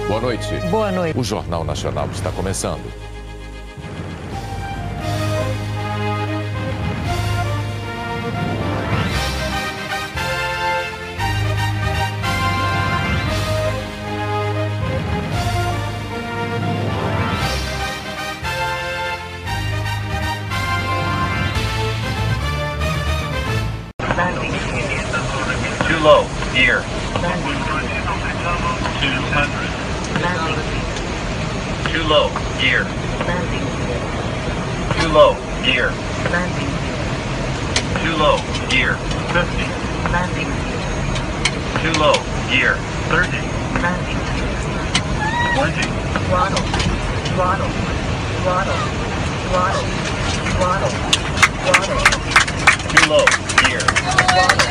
Boa noite. Boa noite. O Jornal Nacional está começando. Too low, gear. 200. Too low, gear. Too low, gear. Too low, gear. 50. Too low, gear. 30. 20. Throttle. Throttle. Throttle. Throttle. Throttle. Throttle. Too low, gear. Throttle.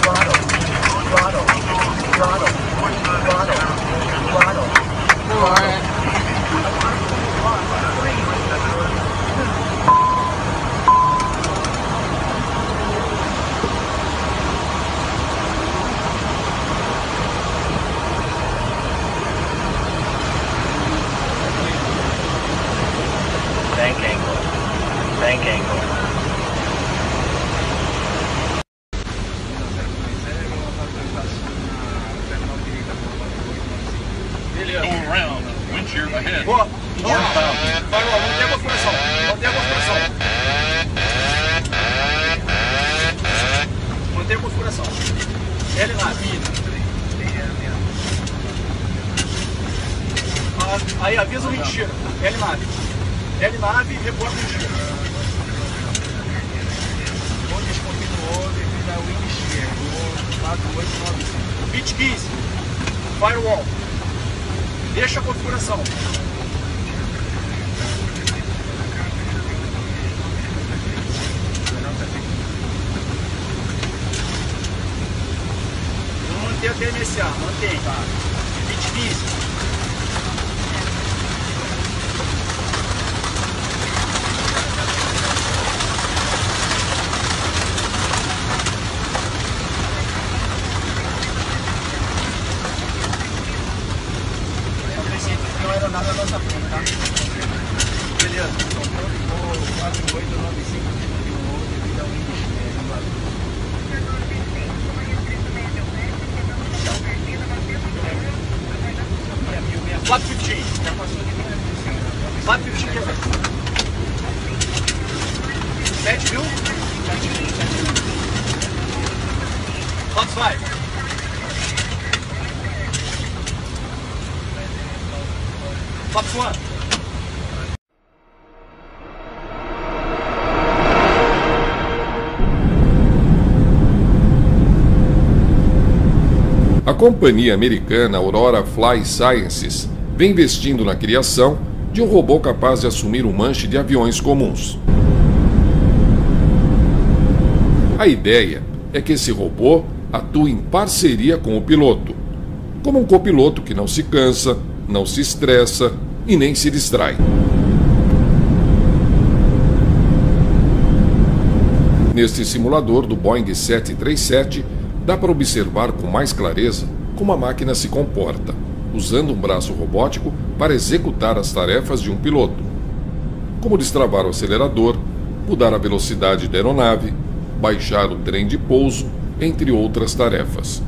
Throttle. Throttle. Throttle. Throttle. Bank angle. Bank angle. Going around, wind shear ahead. Boa. Vai lá, mantém a configuração. Mantém a configuração. Mantém a configuração. L nave. Aí avisa o wind shear. L nave. L nave, reporta o wind shear. Vou descontinuou devido ao wind shear. 4895. Pitch 15. Firewall. Deixa a configuração. Vamos manter a TMSA, mantém. Tá. 2015. Não era nada da nossa frente, tá? Beleza. São Paulo ficou 4895 devido ao índice. Flat 15. Já passou de Flat 15 quer ver? 7 mil? Flat 5. Flat 1. A companhia americana Aurora Fly Sciences vem investindo na criação de um robô capaz de assumir o manche de aviões comuns. A ideia é que esse robô atue em parceria com o piloto, como um copiloto que não se cansa, não se estressa e nem se distrai. Neste simulador do Boeing 737, dá para observar com mais clareza como a máquina se comporta, usando um braço robótico para executar as tarefas de um piloto, como destravar o acelerador, mudar a velocidade da aeronave, baixar o trem de pouso, entre outras tarefas.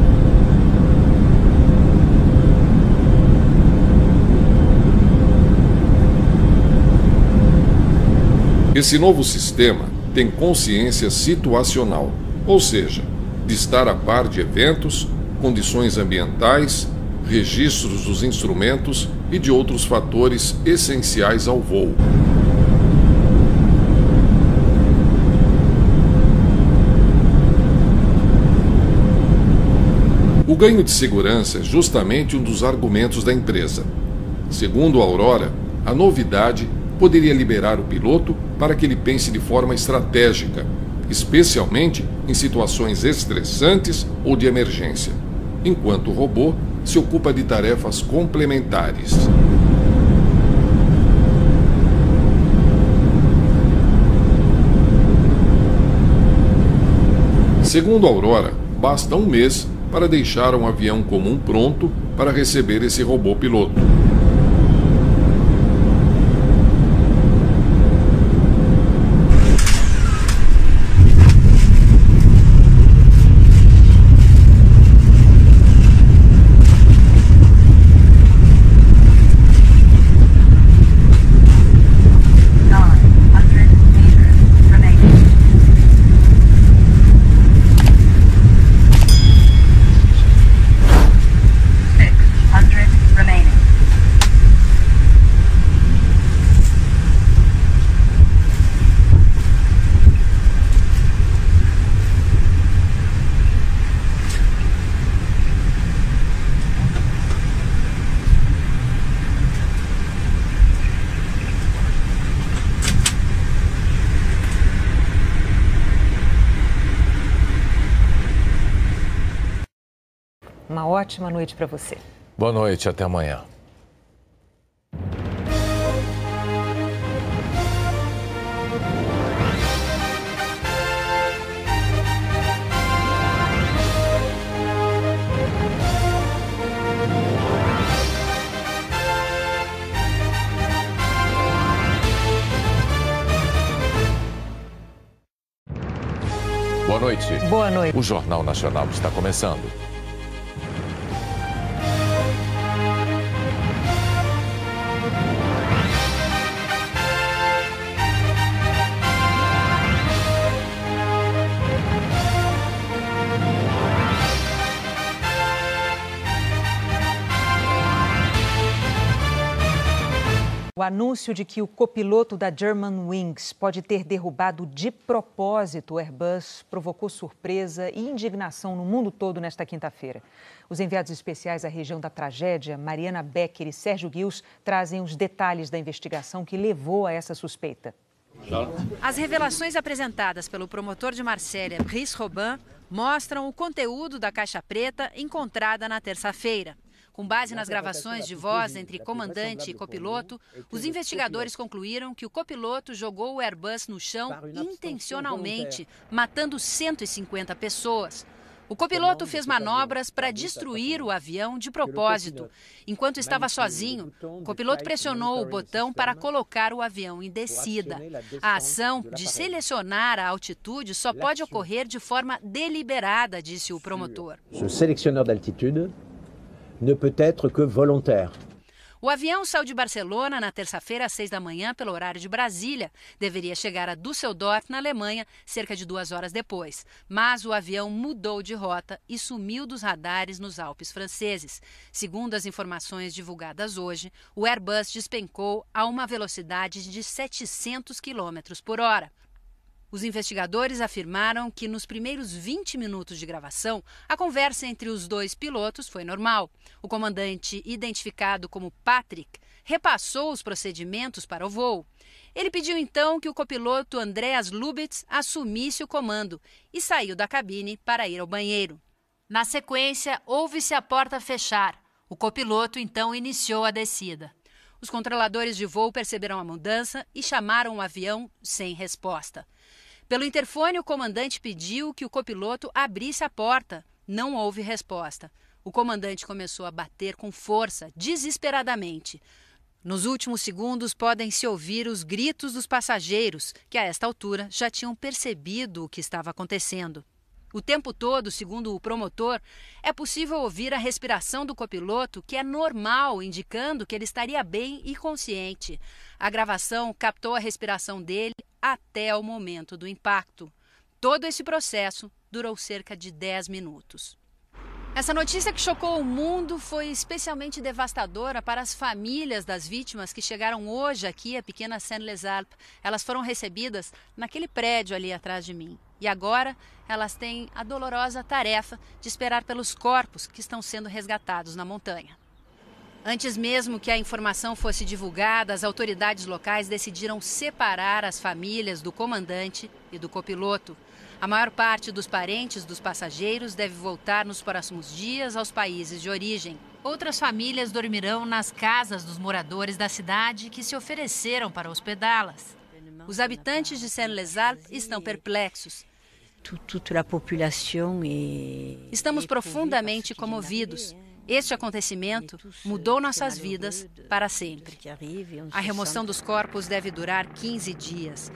Esse novo sistema tem consciência situacional, ou seja, de estar a par de eventos, condições ambientais, registros dos instrumentos e de outros fatores essenciais ao voo. O ganho de segurança é justamente um dos argumentos da empresa. Segundo a Aurora, a novidade poderia liberar o piloto para que ele pense de forma estratégica, especialmente em situações estressantes ou de emergência, enquanto o robô se ocupa de tarefas complementares. Segundo a Aurora, basta um mês para deixar um avião comum pronto para receber esse robô piloto. Uma ótima noite para você. Boa noite, até amanhã. Boa noite. Boa noite. O Jornal Nacional está começando. O anúncio de que o copiloto da Germanwings pode ter derrubado de propósito o Airbus provocou surpresa e indignação no mundo todo nesta quinta-feira. Os enviados especiais à região da tragédia, Mariana Becker e Sérgio Guils, trazem os detalhes da investigação que levou a essa suspeita. As revelações apresentadas pelo promotor de Marsella, Brice Robin, mostram o conteúdo da caixa preta encontrada na terça-feira. Com base nas gravações de voz entre comandante e copiloto, os investigadores concluíram que o copiloto jogou o Airbus no chão intencionalmente, matando 150 pessoas. O copiloto fez manobras para destruir o avião de propósito. Enquanto estava sozinho, o copiloto pressionou o botão para colocar o avião em descida. A ação de selecionar a altitude só pode ocorrer de forma deliberada, disse o promotor. O selecionador de altitude ne peut être que volontaire. O avião saiu de Barcelona na terça-feira às 6 da manhã pelo horário de Brasília. Deveria chegar a Düsseldorf, na Alemanha, cerca de 2 horas depois. Mas o avião mudou de rota e sumiu dos radares nos Alpes franceses. Segundo as informações divulgadas hoje, o Airbus despencou a uma velocidade de 700 km por hora. Os investigadores afirmaram que nos primeiros 20 minutos de gravação, a conversa entre os dois pilotos foi normal. O comandante, identificado como Patrick, repassou os procedimentos para o voo. Ele pediu então que o copiloto Andreas Lubitz assumisse o comando e saiu da cabine para ir ao banheiro. Na sequência, ouve-se a porta fechar. O copiloto então iniciou a descida. Os controladores de voo perceberam a mudança e chamaram o avião sem resposta. Pelo interfone, o comandante pediu que o copiloto abrisse a porta. Não houve resposta. O comandante começou a bater com força, desesperadamente. Nos últimos segundos, podem-se ouvir os gritos dos passageiros, que a esta altura já tinham percebido o que estava acontecendo. O tempo todo, segundo o promotor, é possível ouvir a respiração do copiloto, que é normal, indicando que ele estaria bem e consciente. A gravação captou a respiração dele até o momento do impacto. Todo esse processo durou cerca de 10 minutos. Essa notícia que chocou o mundo foi especialmente devastadora para as famílias das vítimas que chegaram hoje aqui à pequena Saint-Les-Alpes. Elas foram recebidas naquele prédio ali atrás de mim. E agora elas têm a dolorosa tarefa de esperar pelos corpos que estão sendo resgatados na montanha. Antes mesmo que a informação fosse divulgada, as autoridades locais decidiram separar as famílias do comandante e do copiloto. A maior parte dos parentes dos passageiros deve voltar nos próximos dias aos países de origem. Outras famílias dormirão nas casas dos moradores da cidade que se ofereceram para hospedá-las. Os habitantes de Saint-Les-Alpes estão perplexos. Estamos profundamente comovidos. Este acontecimento mudou nossas vidas para sempre. A remoção dos corpos deve durar 15 dias.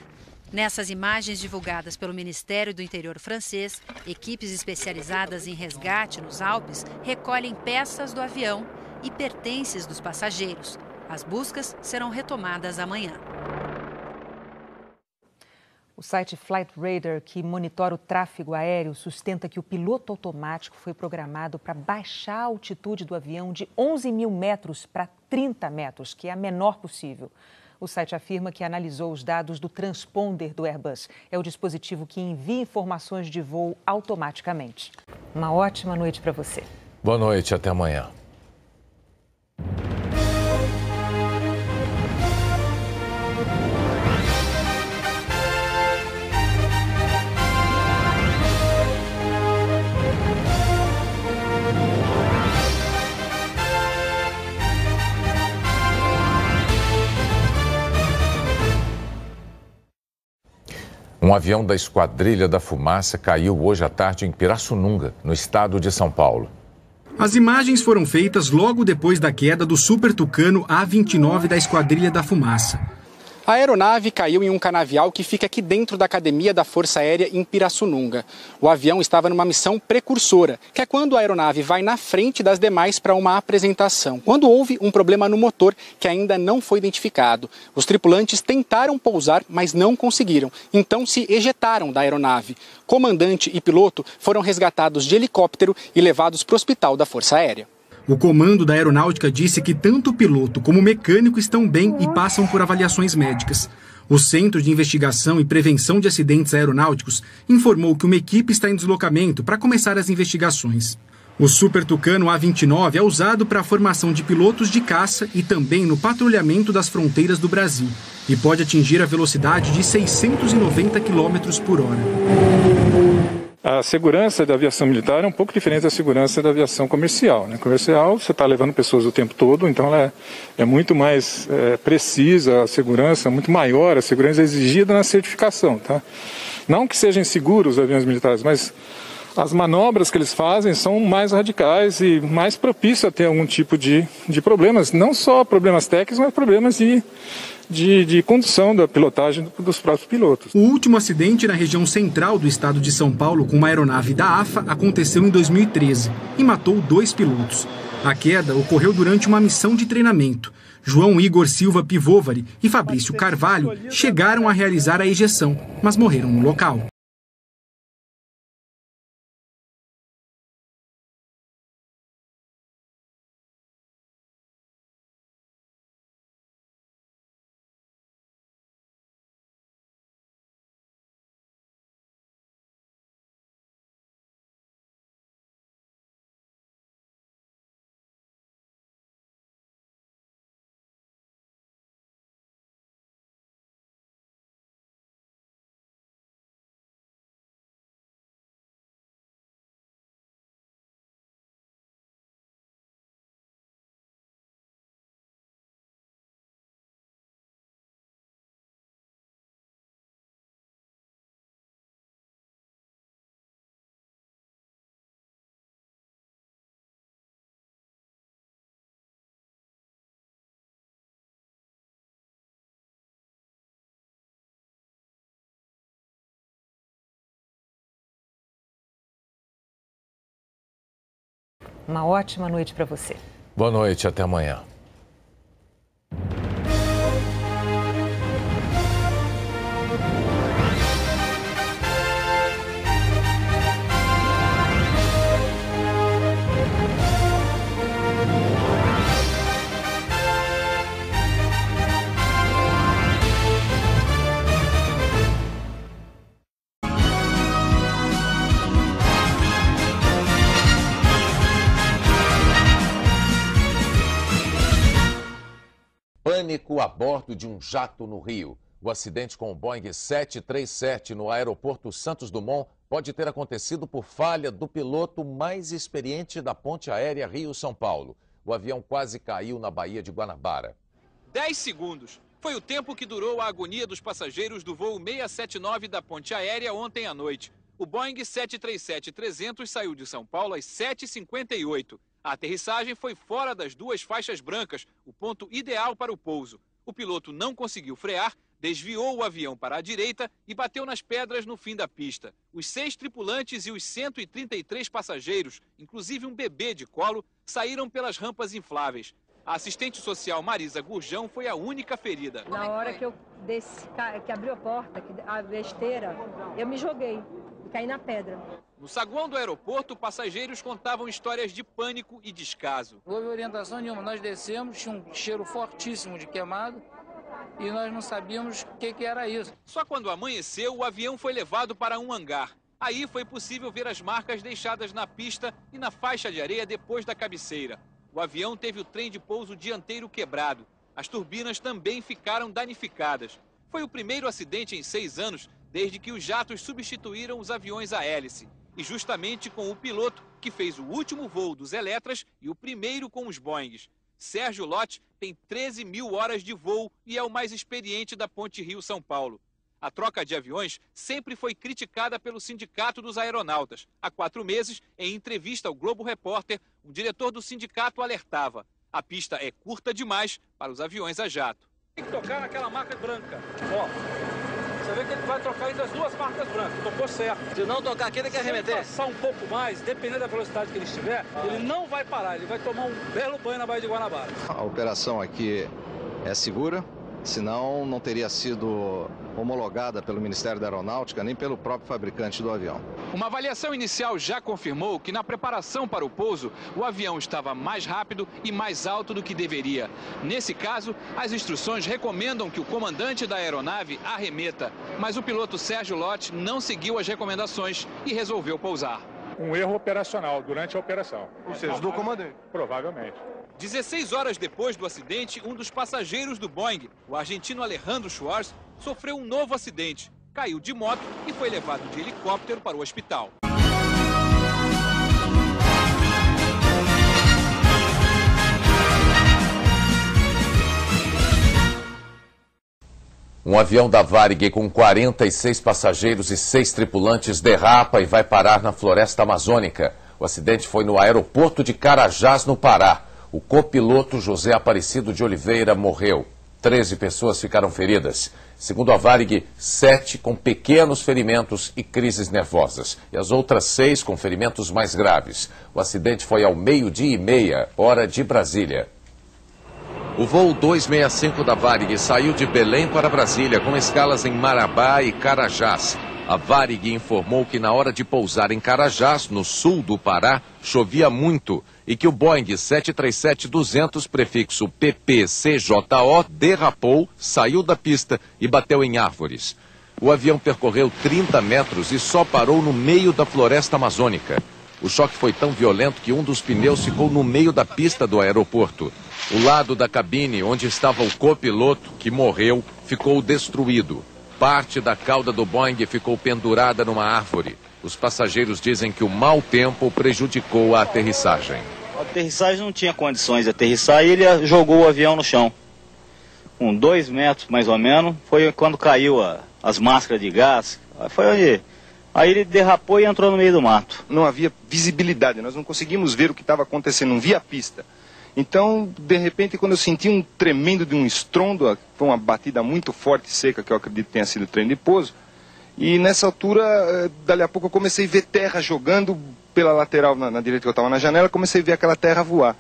Nessas imagens divulgadas pelo Ministério do Interior francês, equipes especializadas em resgate nos Alpes recolhem peças do avião e pertences dos passageiros. As buscas serão retomadas amanhã. O site Flight Radar, que monitora o tráfego aéreo, sustenta que o piloto automático foi programado para baixar a altitude do avião de 11 mil metros para 30 metros, que é a menor possível. O site afirma que analisou os dados do transponder do Airbus. É o dispositivo que envia informações de voo automaticamente. Uma ótima noite para você. Boa noite, até amanhã. Um avião da Esquadrilha da Fumaça caiu hoje à tarde em Pirassununga, no estado de São Paulo. As imagens foram feitas logo depois da queda do Super Tucano A-29 da Esquadrilha da Fumaça. A aeronave caiu em um canavial que fica aqui dentro da Academia da Força Aérea em Pirassununga. O avião estava numa missão precursora, que é quando a aeronave vai na frente das demais para uma apresentação. Quando houve um problema no motor que ainda não foi identificado. Os tripulantes tentaram pousar, mas não conseguiram. Então se ejetaram da aeronave. Comandante e piloto foram resgatados de helicóptero e levados para o hospital da Força Aérea. O comando da aeronáutica disse que tanto o piloto como o mecânico estão bem e passam por avaliações médicas. O Centro de Investigação e Prevenção de Acidentes Aeronáuticos informou que uma equipe está em deslocamento para começar as investigações. O Super Tucano A-29 é usado para a formação de pilotos de caça e também no patrulhamento das fronteiras do Brasil e pode atingir a velocidade de 690 km por hora. A segurança da aviação militar é um pouco diferente da segurança da aviação comercial. Na comercial, você está levando pessoas o tempo todo, então ela é muito mais precisa, a segurança, muito maior, a segurança é exigida na certificação. Tá? Não que sejam seguros os aviões militares, mas as manobras que eles fazem são mais radicais e mais propícios a ter algum tipo de problemas, não só problemas técnicos, mas problemas de condução da pilotagem dos próprios pilotos. O último acidente na região central do estado de São Paulo com uma aeronave da AFA aconteceu em 2013 e matou 2 pilotos. A queda ocorreu durante uma missão de treinamento. João Igor Silva Pivovari e Fabrício Carvalho chegaram a realizar a ejeção, mas morreram no local. Uma ótima noite para você. Boa noite, até amanhã. Pânico a bordo de um jato no Rio. O acidente com o Boeing 737 no aeroporto Santos Dumont pode ter acontecido por falha do piloto mais experiente da ponte aérea Rio-São Paulo. O avião quase caiu na Baía de Guanabara. 10 segundos. Foi o tempo que durou a agonia dos passageiros do voo 679 da ponte aérea ontem à noite. O Boeing 737-300 saiu de São Paulo às 7h58. A aterrissagem foi fora das duas faixas brancas, o ponto ideal para o pouso. O piloto não conseguiu frear, desviou o avião para a direita e bateu nas pedras no fim da pista. Os 6 tripulantes e os 133 passageiros, inclusive um bebê de colo, saíram pelas rampas infláveis. A assistente social Marisa Gurjão foi a única ferida. Na hora que eu desci, que abriu a porta, a esteira, eu me joguei e caí na pedra. No saguão do aeroporto, passageiros contavam histórias de pânico e descaso. Não houve orientação nenhuma. Nós descemos, tinha um cheiro fortíssimo de queimado e nós não sabíamos o que era isso. Só quando amanheceu, o avião foi levado para um hangar. Aí foi possível ver as marcas deixadas na pista e na faixa de areia depois da cabeceira. O avião teve o trem de pouso dianteiro quebrado. As turbinas também ficaram danificadas. Foi o primeiro acidente em 6 anos, desde que os jatos substituíram os aviões a hélice. E justamente com o piloto que fez o último voo dos Eletras e o primeiro com os Boeings. Sérgio Lott tem 13 mil horas de voo e é o mais experiente da Ponte Rio-São Paulo. A troca de aviões sempre foi criticada pelo Sindicato dos Aeronautas. Há 4 meses, em entrevista ao Globo Repórter, o diretor do sindicato alertava: a pista é curta demais para os aviões a jato. Tem que tocar naquela marca branca. Ó, você vê que ele vai trocar entre as duas marcas brancas. Tocou certo. Se não tocar aqui, ele quer arremeter. Se ele passar um pouco mais, dependendo da velocidade que ele estiver, ele não vai parar. Ele vai tomar um belo banho na Baía de Guanabara. A operação aqui é segura. Senão não teria sido homologada pelo Ministério da Aeronáutica nem pelo próprio fabricante do avião. Uma avaliação inicial já confirmou que na preparação para o pouso, o avião estava mais rápido e mais alto do que deveria. Nesse caso, as instruções recomendam que o comandante da aeronave arremeta, mas o piloto Sérgio Lott não seguiu as recomendações e resolveu pousar. Um erro operacional durante a operação. Ou seja, do comandante? Provavelmente. 16 horas depois do acidente, um dos passageiros do Boeing, o argentino Alejandro Schwartz, sofreu um novo acidente. Caiu de moto e foi levado de helicóptero para o hospital. Um avião da Varig com 46 passageiros e 6 tripulantes derrapa e vai parar na floresta amazônica. O acidente foi no aeroporto de Carajás, no Pará. O copiloto José Aparecido de Oliveira morreu. 13 pessoas ficaram feridas. Segundo a Varig, 7 com pequenos ferimentos e crises nervosas. E as outras 6 com ferimentos mais graves. O acidente foi ao 12h30, hora de Brasília. O voo 265 da Varig saiu de Belém para Brasília, com escalas em Marabá e Carajás. A Varig informou que na hora de pousar em Carajás, no sul do Pará, chovia muito e que o Boeing 737-200, prefixo PPCJO, derrapou, saiu da pista e bateu em árvores. O avião percorreu 30 metros e só parou no meio da floresta amazônica. O choque foi tão violento que um dos pneus ficou no meio da pista do aeroporto. O lado da cabine, onde estava o copiloto, que morreu, ficou destruído. Parte da cauda do Boeing ficou pendurada numa árvore. Os passageiros dizem que o mau tempo prejudicou a aterrissagem. A aterrissagem não tinha condições de aterrissar e ele jogou o avião no chão. Com 2 metros mais ou menos, foi quando caiu as máscaras de gás. Foi onde... Aí ele derrapou e entrou no meio do mato. Não havia visibilidade, nós não conseguimos ver o que estava acontecendo, não via a pista. Então, de repente, quando eu senti um tremendo de um estrondo, foi uma batida muito forte e seca, que eu acredito que tenha sido o trem de pouso. E nessa altura, dali a pouco eu comecei a ver terra jogando pela lateral, na direita que eu estava na janela, comecei a ver aquela terra voar.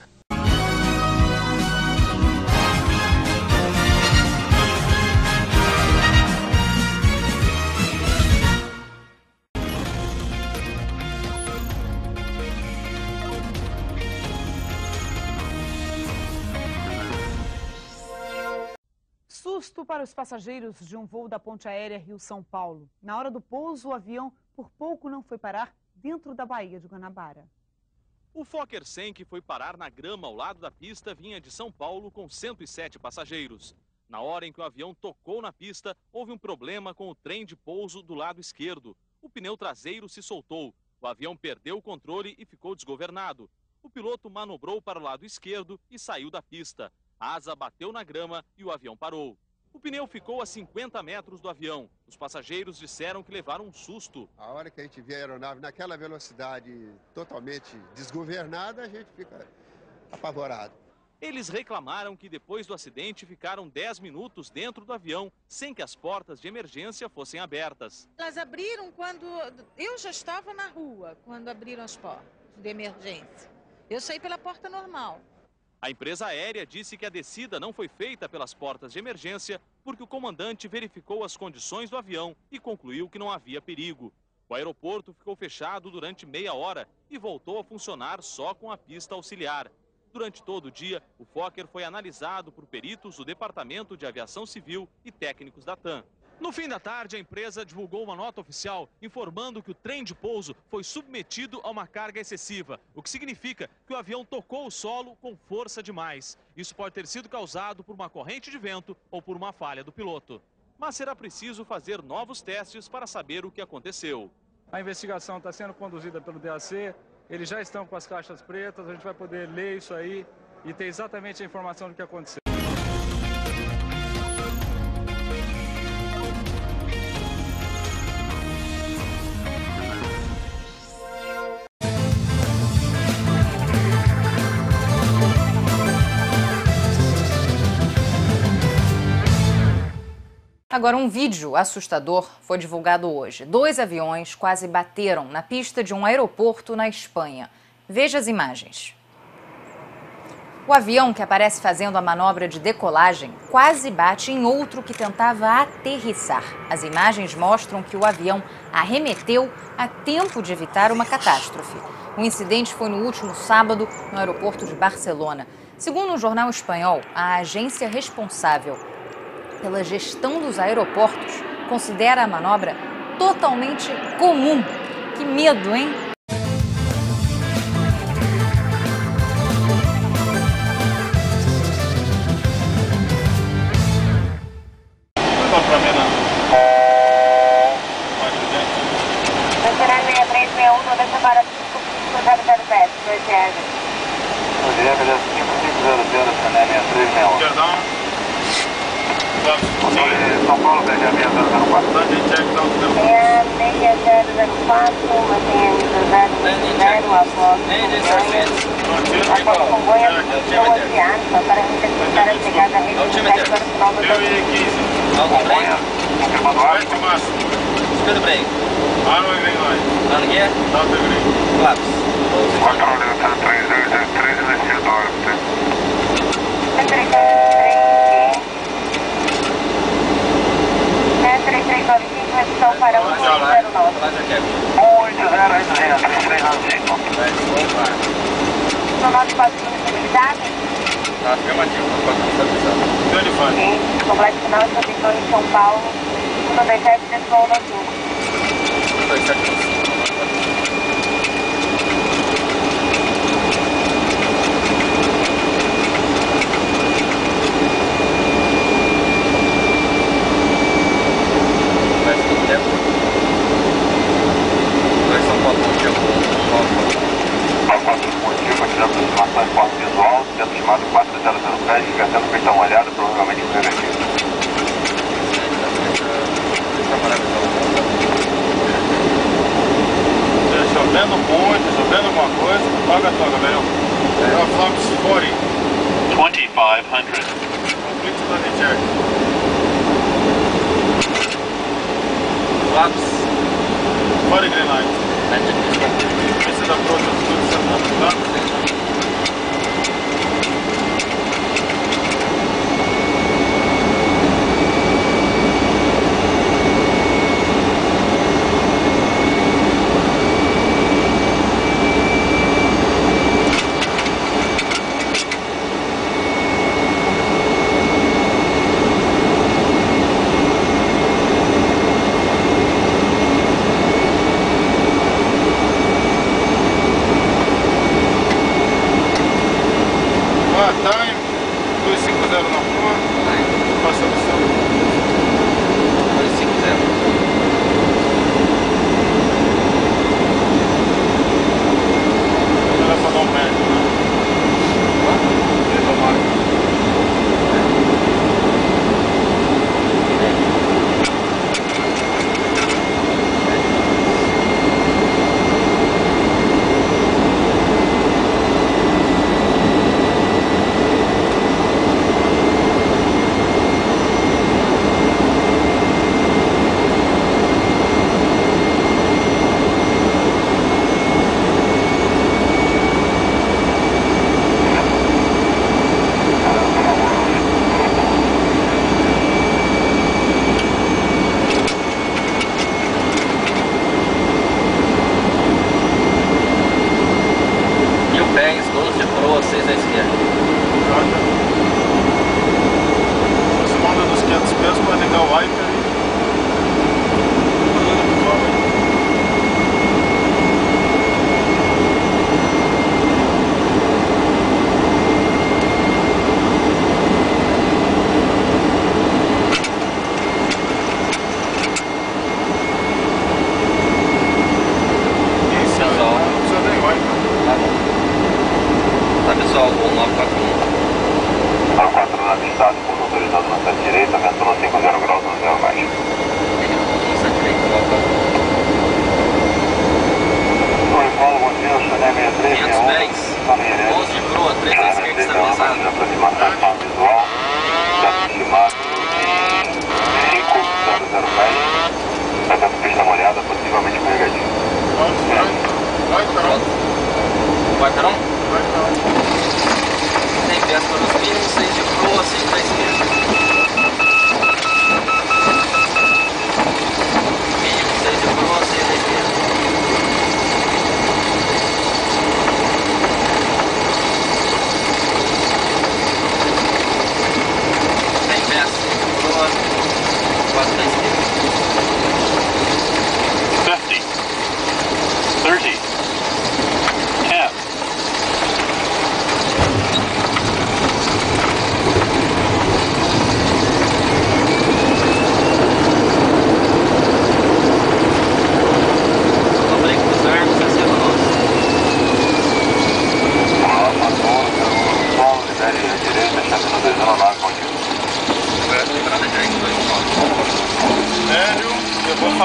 Susto para os passageiros de um voo da Ponte Aérea Rio-São Paulo. Na hora do pouso, o avião por pouco não foi parar dentro da Baía de Guanabara. O Fokker 100, que foi parar na grama ao lado da pista, vinha de São Paulo com 107 passageiros. Na hora em que o avião tocou na pista, houve um problema com o trem de pouso do lado esquerdo. O pneu traseiro se soltou. O avião perdeu o controle e ficou desgovernado. O piloto manobrou para o lado esquerdo e saiu da pista. A asa bateu na grama e o avião parou. O pneu ficou a 50 metros do avião. Os passageiros disseram que levaram um susto. A hora que a gente vê a aeronave naquela velocidade totalmente desgovernada, a gente fica apavorado. Eles reclamaram que depois do acidente ficaram 10 minutos dentro do avião, sem que as portas de emergência fossem abertas. Elas abriram quando eu já estava na rua, quando abriram as portas de emergência. Eu saí pela porta normal. A empresa aérea disse que a descida não foi feita pelas portas de emergência porque o comandante verificou as condições do avião e concluiu que não havia perigo. O aeroporto ficou fechado durante meia hora e voltou a funcionar só com a pista auxiliar. Durante todo o dia, o Fokker foi analisado por peritos do Departamento de Aviação Civil e técnicos da TAM. No fim da tarde, a empresa divulgou uma nota oficial informando que o trem de pouso foi submetido a uma carga excessiva, o que significa que o avião tocou o solo com força demais. Isso pode ter sido causado por uma corrente de vento ou por uma falha do piloto. Mas será preciso fazer novos testes para saber o que aconteceu. A investigação está sendo conduzida pelo DAC, eles já estão com as caixas pretas, a gente vai poder ler isso aí e ter exatamente a informação do que aconteceu. Agora, um vídeo assustador foi divulgado hoje. 2 aviões quase bateram na pista de um aeroporto na Espanha. Veja as imagens. O avião que aparece fazendo a manobra de decolagem quase bate em outro que tentava aterrissar. As imagens mostram que o avião arremeteu a tempo de evitar uma catástrofe. O incidente foi no último sábado no aeroporto de Barcelona. Segundo um jornal espanhol, a agência responsável pela gestão dos aeroportos considera a manobra totalmente comum. Que medo, hein? São Paulo, BGA 604. É 6004, mantenha 010, após o Congonha, Oceano, para recepcionar a chegada da rede de para o final do Congonha, confirmando o arco. Escudo break. Arma e green light. Down gear. Down the green. Flaps. Control 3003, investidor. 3395, redução para 109. 80, são 94 estabilidade? Afirmativo, 94 estabilidade. Complexo final de proteção em São Paulo, 127, desvoo da 5. 127. Chovendo muito, chovendo alguma coisa, paga a toga, velho. Fox 40. 2500. Complete to the check. Flaps. 40 green light. This is the approach of the center.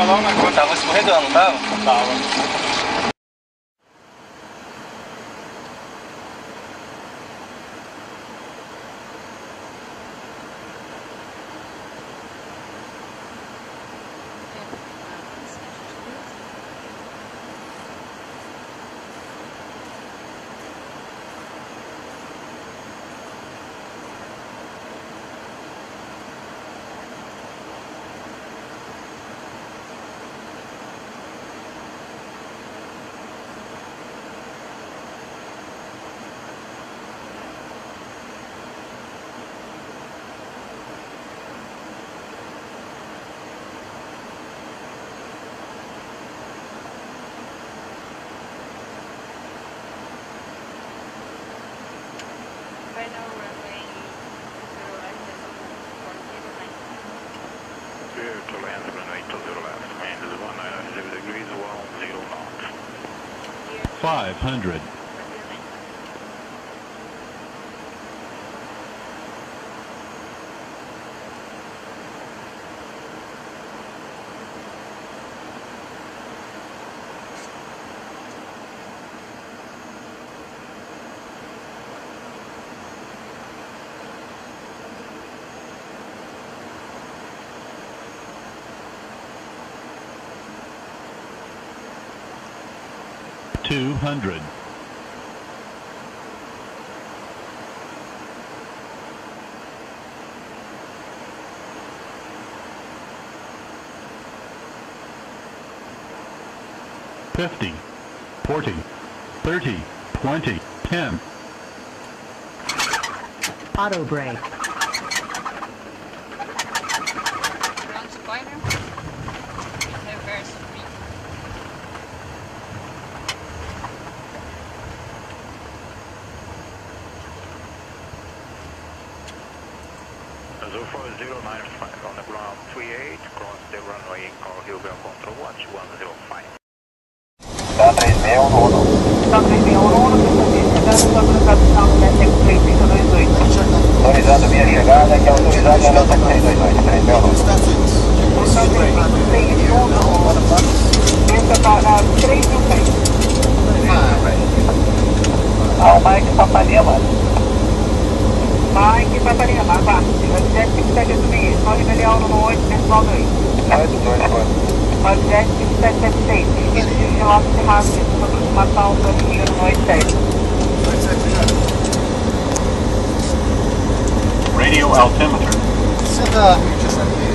falar uma coisa. Tava escorregando, não tava? Tava. To land runway 20 left, wind is 190 degrees, 10 knots. 500. $200. $50, $40, $30, $20, $10. Auto brake. Azul 4095 on the ground 38, cross the runway, call Hilbert control watch 105. Tá 3611. Tá 3611, autorizando minha chegada, que é autorizado a nota 628, 3611. Tenta pagar 3.6. Ah, o Mike Papanema. Mike Papanema, vá. 757 pode mediar no 8, pessoal 2. 75776. Isso de Lopes de Rápido, aproximação do Rio no 87. Radio altimeter. Senta a notícia aqui.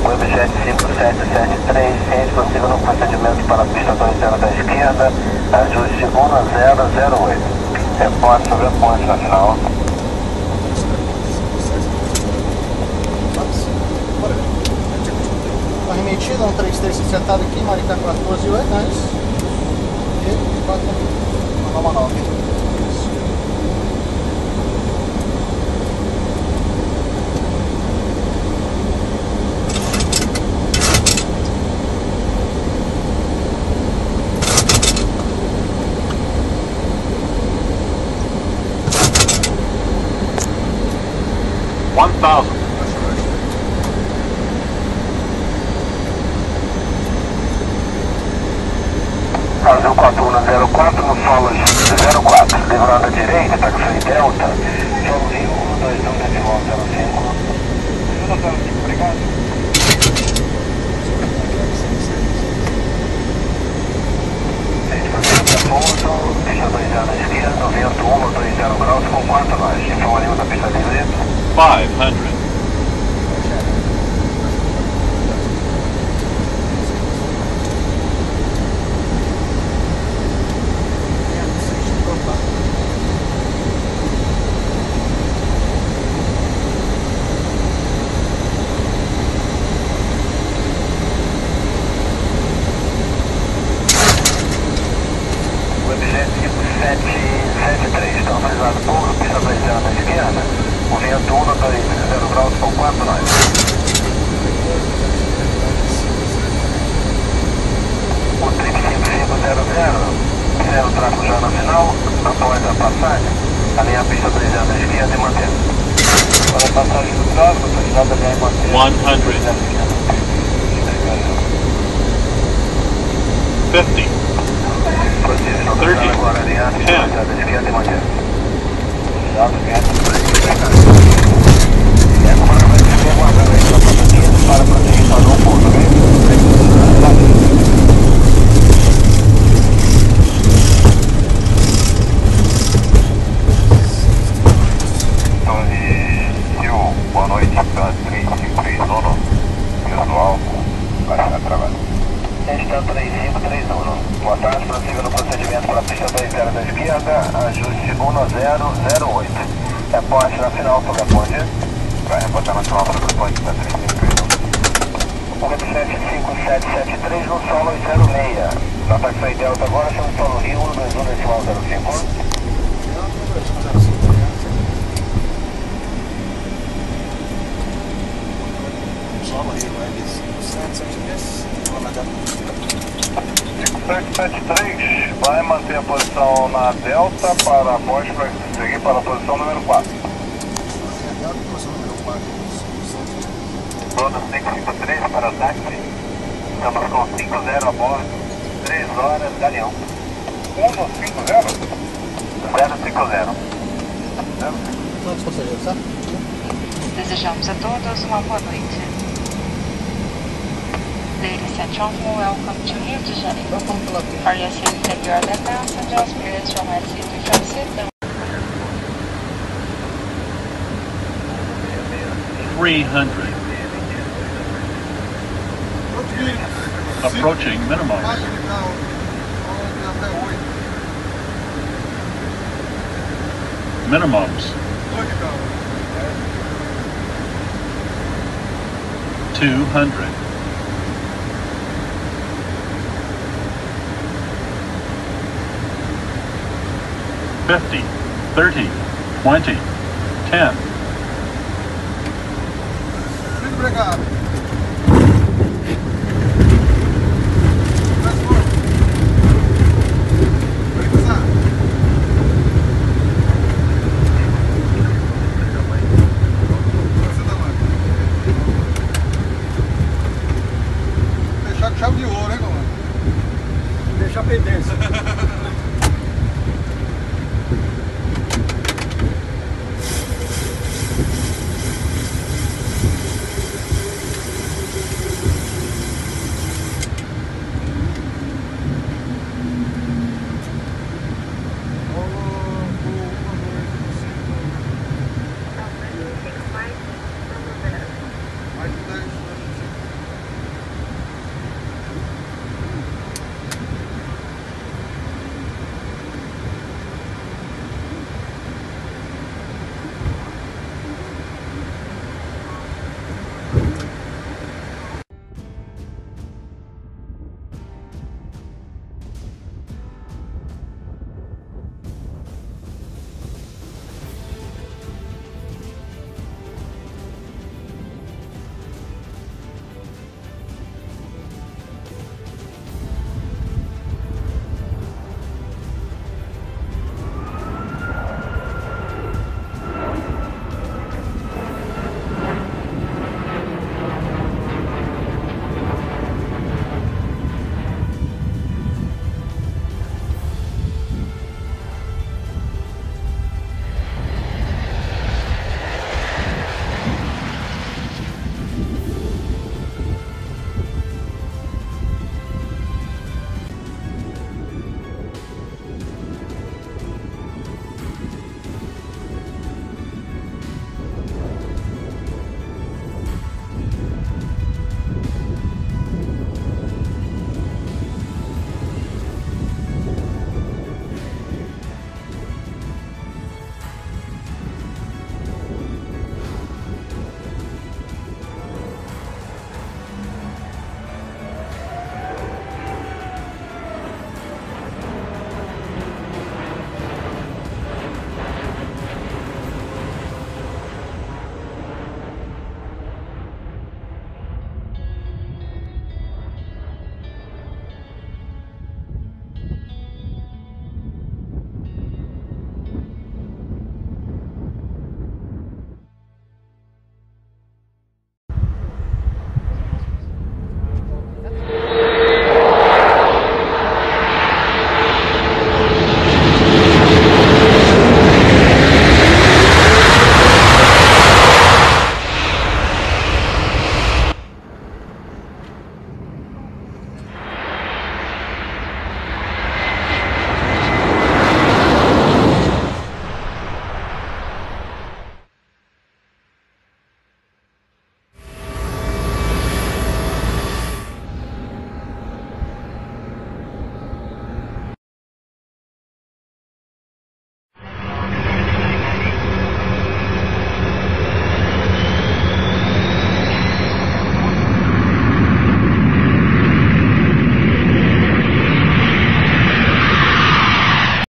Webjet 5773, ciente possível no procedimento para a pista 20 da esquerda, ajuste 1008. Reporte sobre a ponte na final. Uma remetida, um 33 sentado aqui, Maricá 14,8, nice. E 4 uma nova 9. Azul 4104 no solo 04, livrando a direita, taxi Delta, solo Rio 122 de volta 05. 05, obrigado. Ponto, pista 20 na esquerda, vento 120 graus com 4 nós. Informativo da pista livre. 500. Webjet 5773, está autorizado por pista 20 na esquerda, o vento 120 graus com 4 nós. passagem, alinhar a pista 3 da esquerda e manter. Para a passagem do tráfego, autorizado a alinhar e manter. 100. 50. 30. Agora alinhar a pista 3 da esquerda e manter. Autorizado a alinhar a pista 3 da esquerda. É como a gente vai aguardar aí na passadinha para proteger para o ponto, ok? Boa noite, 3531, visual, baixa trabalho. Está 3531. Boa tarde, prossiga no procedimento para a pista 20 da esquerda, ajuste 1008. Reporte na final sobre a ponte. Vai reportar na final sobre a ponte, está 3531. 775773 no solo 06. Na taxa delta agora, chama o solo Rio 121.05. Solo Rio Web 5773 vai manter a posição na delta para a voz para seguir para a posição número 4. Toda 553 para o táxi. Estamos com 50 a bordo. 3 horas, Galeão. 150? 050. Quantos passageiros, tá? Desejamos a todos uma boa noite. Ladies and gentlemen, welcome to Rio de Janeiro. For your safety and your other passengers, please don't hesitate to transit. 300. Approaching minimum. Minimums. 200. 50, 30, 20, 10. Muito obrigado.